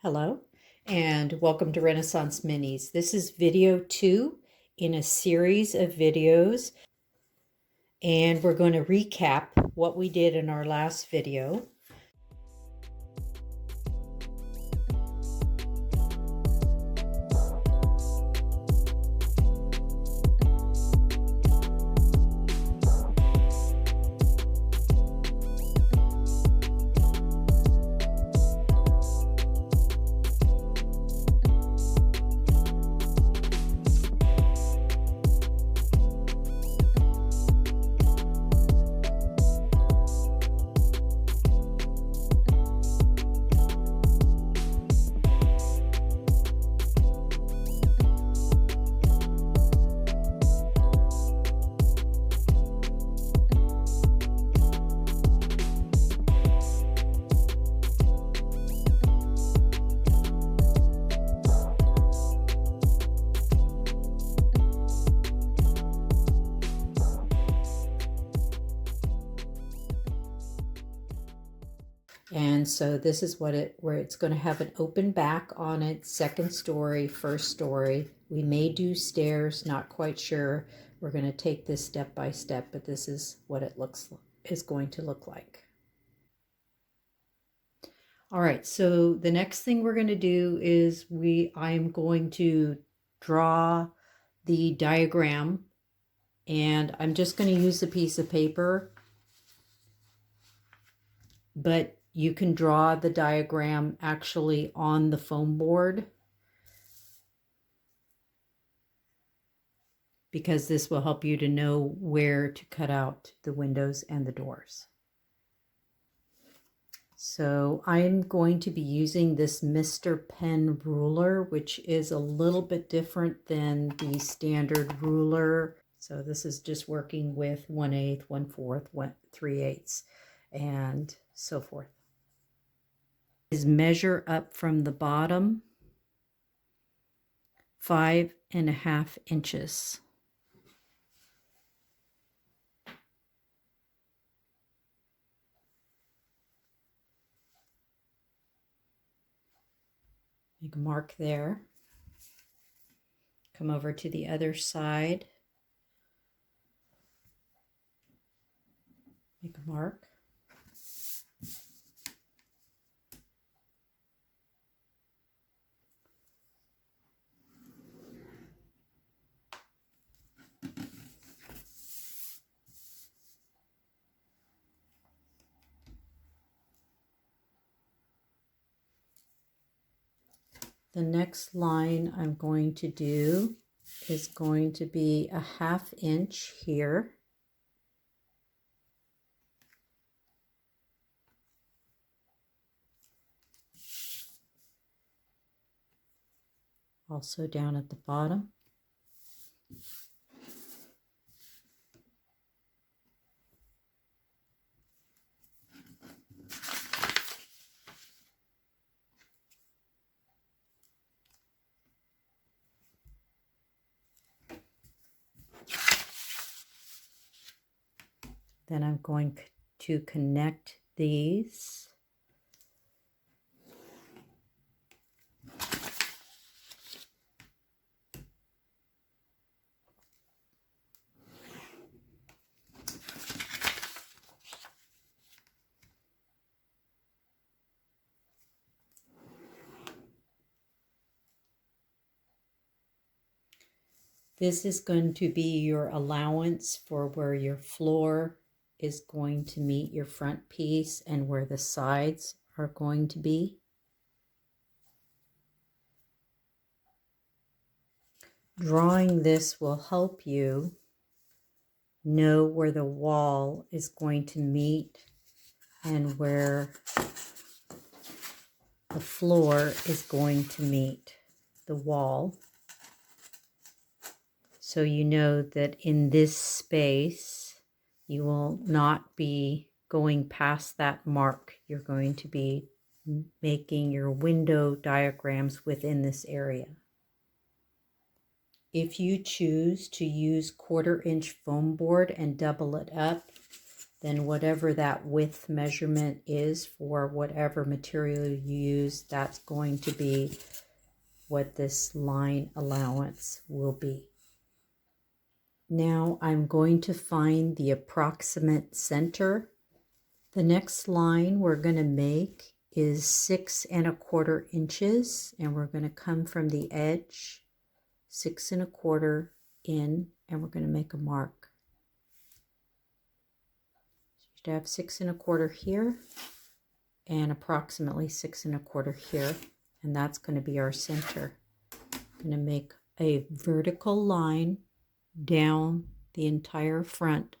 Hello, and welcome to Renaissance Minis. This is video 2 in a series of videos, and we're going to recap what we did in our last video. And so this is where it's going to have an open back on it, second story, first story. We may do stairs, not quite sure. We're going to take this step by step, but this is what it is going to look like. All right, so the next thing we're going to do is I'm going to draw the diagram, and I'm just going to use a piece of paper, but you can draw the diagram actually on the foam board, because this will help you to know where to cut out the windows and the doors. So I'm going to be using this Mr. Pen ruler, which is a little bit different than the standard ruler. So this is just working with 1/8, 1/4, 3/8, and so forth. Is measure up from the bottom 5.5 inches. Make a mark there. Come over to the other side. Make a mark. The next line I'm going to do is going to be a 1/2 inch here. Also down at the bottom. Then I'm going to connect these. This is going to be your allowance for where your floor is going to meet your front piece and where the sides are going to be. Drawing this will help you know where the wall is going to meet and where the floor is going to meet the wall. So you know that in this space, you will not be going past that mark. You're going to be making your window diagrams within this area. If you choose to use 1/4 inch foam board and double it up, then whatever that width measurement is for whatever material you use, that's going to be what this line allowance will be. Now I'm going to find the approximate center. The next line we're going to make is 6 1/4 inches, and we're going to come from the edge 6 1/4 in, and we're going to make a mark. So you should have 6 1/4 here and approximately 6 1/4 here, and that's going to be our center. I'm going to make a vertical line down the entire front.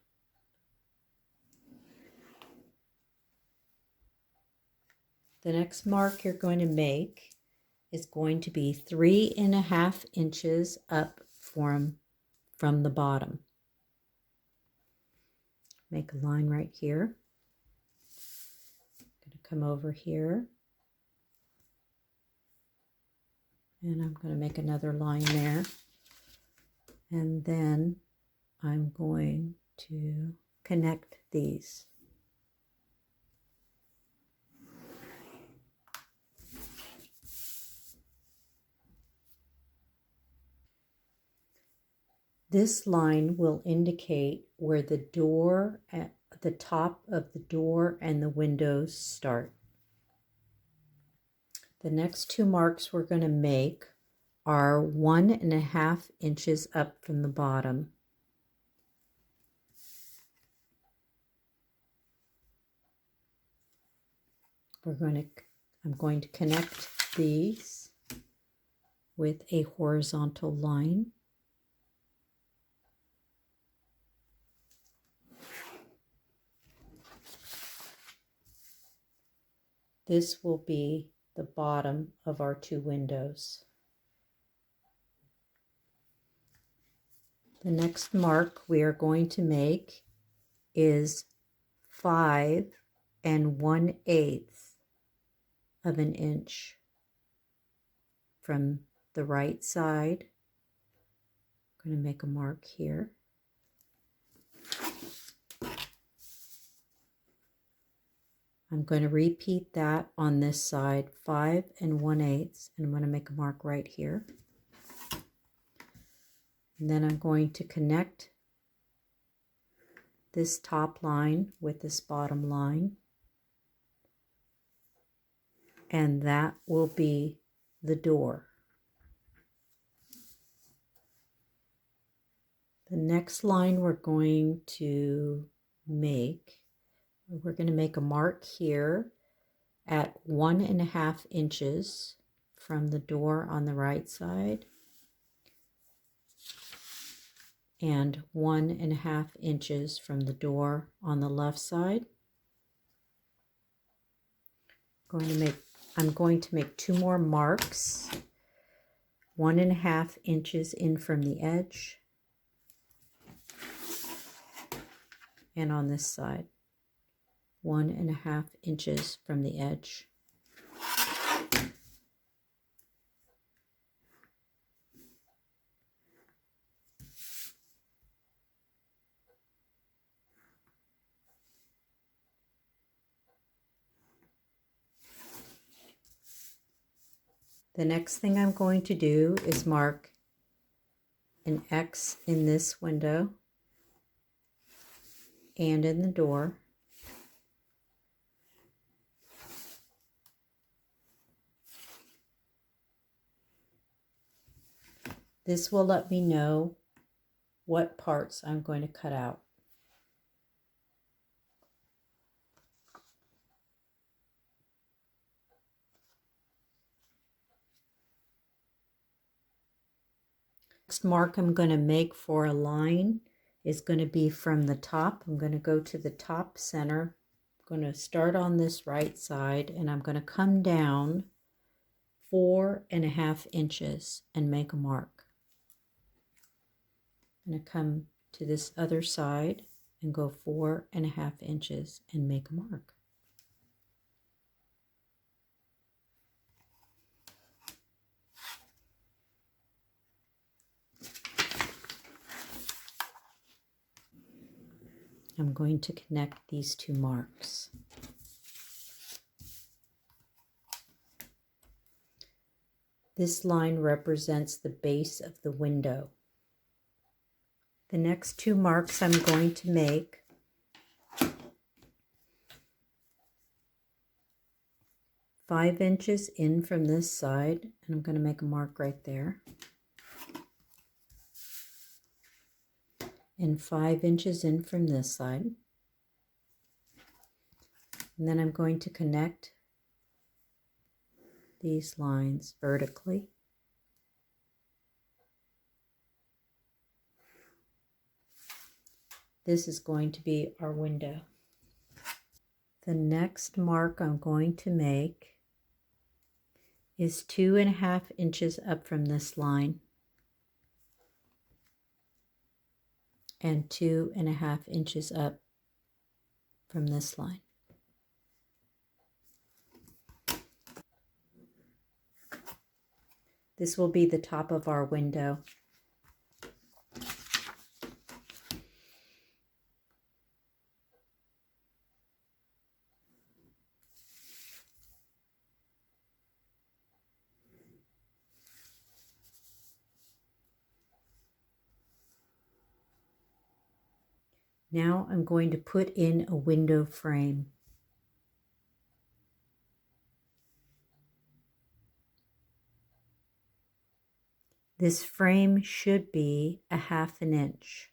The next mark you're going to make is going to be 3 1/2 inches up from the bottom. Make a line right here. I'm going to come over here, and I'm going to make another line there, and then I'm going to connect these. This line will indicate where the door, at the top of the door and the windows start. The next two marks we're going to make are 1 1/2 inches up from the bottom. I'm going to connect these with a horizontal line. This will be the bottom of our two windows. The next mark we are going to make is 5 1/8 of an inch from the right side. I'm going to make a mark here. I'm going to repeat that on this side, 5 1/8, and I'm going to make a mark right here. And then I'm going to connect this top line with this bottom line, and that will be the door. The next line we're going to make a mark here at 1 1/2 inches from the door on the right side and 1 1/2 inches from the door on the left side. I'm going to make two more marks, 1 1/2 inches in from the edge and on this side, 1 1/2 inches from the edge. The next thing I'm going to do is mark an X in this window and in the door. This will let me know what parts I'm going to cut out. Next mark I'm going to make for a line is going to be from the top. I'm going to go to the top center. I'm going to start on this right side, and I'm going to come down 4 1/2 inches and make a mark. I'm going to come to this other side and go 4 1/2 inches and make a mark. I'm going to connect these two marks. This line represents the base of the window. The next two marks I'm going to make five inches in from this side, and I'm going to make a mark right there. And 5 inches in from this side. And then I'm going to connect these lines vertically. This is going to be our window. The next mark I'm going to make is 2.5 inches up from this line and 2.5 inches up from this line. This will be the top of our window. Now I'm going to put in a window frame. This frame should be 1/2 inch.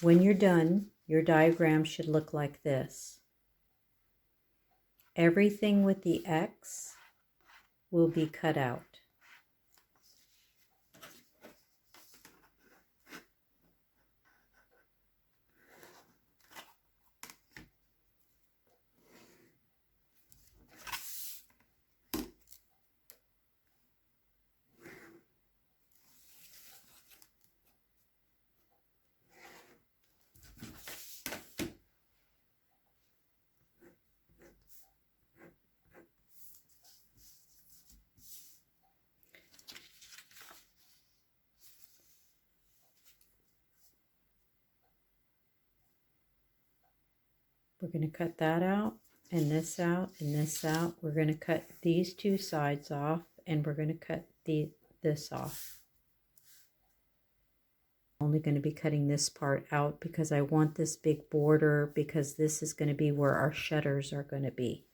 When you're done, your diagram should look like this. Everything with the X will be cut out. We're going to cut that out, and this out, and this out. We're going to cut these two sides off, and we're going to cut this off. I'm only going to be cutting this part out because I want this big border, because this is going to be where our shutters are going to be.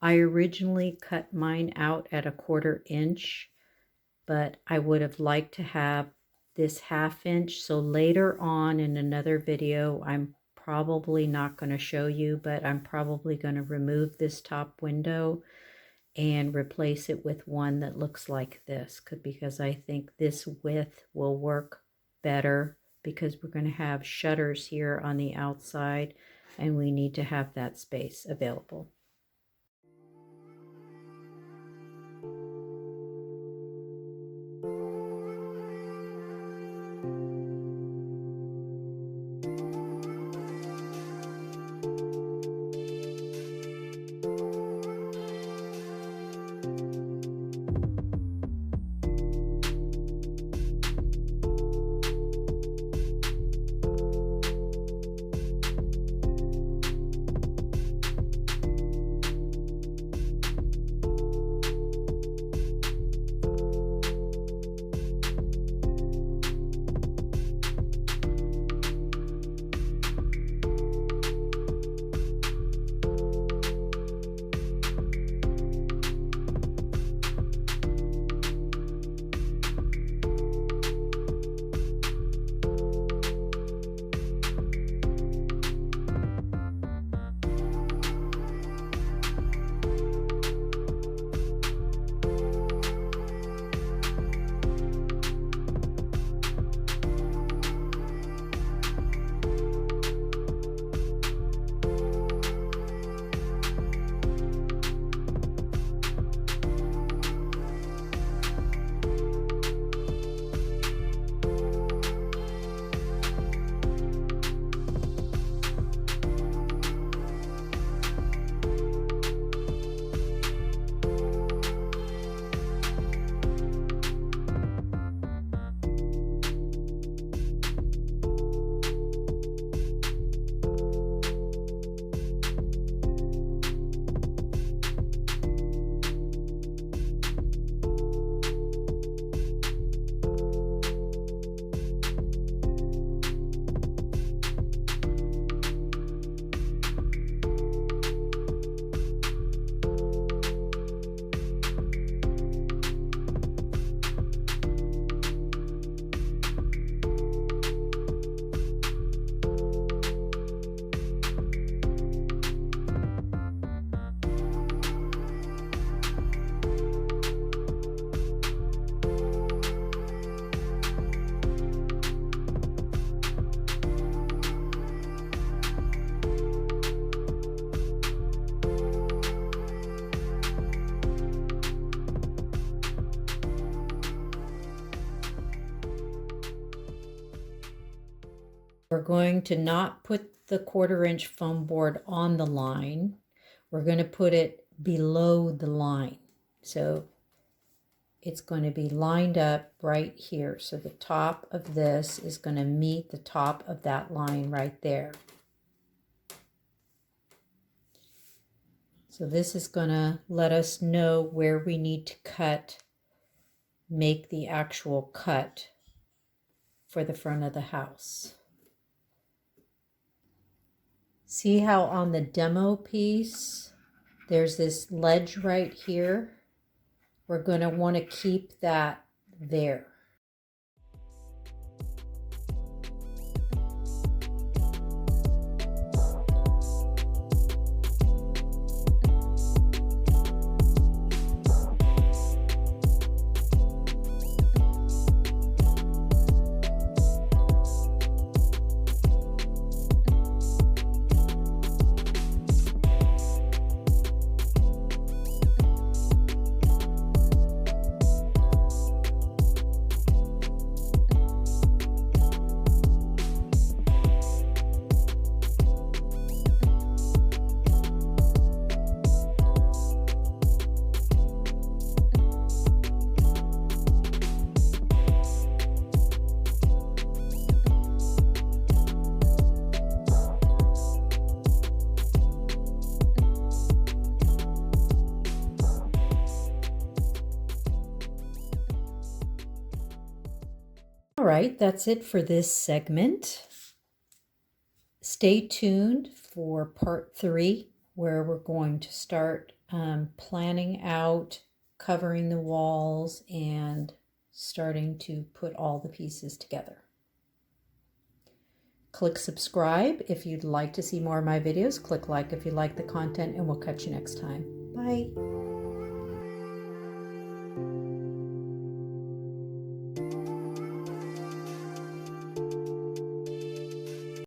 I originally cut mine out at 1/4 inch, but I would have liked to have this 1/2 inch. So later on in another video, I'm probably not going to show you, but I'm probably going to remove this top window and replace it with one that looks like this, because I think this width will work better, because we're going to have shutters here on the outside and we need to have that space available. We're going to not put the 1/4 inch foam board on the line. We're going to put it below the line. So it's going to be lined up right here. So the top of this is going to meet the top of that line right there. So this is going to let us know where we need to cut, make the actual cut for the front of the house. See how on the demo piece, there's this ledge right here? We're going to want to keep that there. All right, that's it for this segment. Stay tuned for part 3, where we're going to start planning out, covering the walls, and starting to put all the pieces together. Click subscribe if you'd like to see more of my videos. Click like if you like the content, and we'll catch you next time. Bye.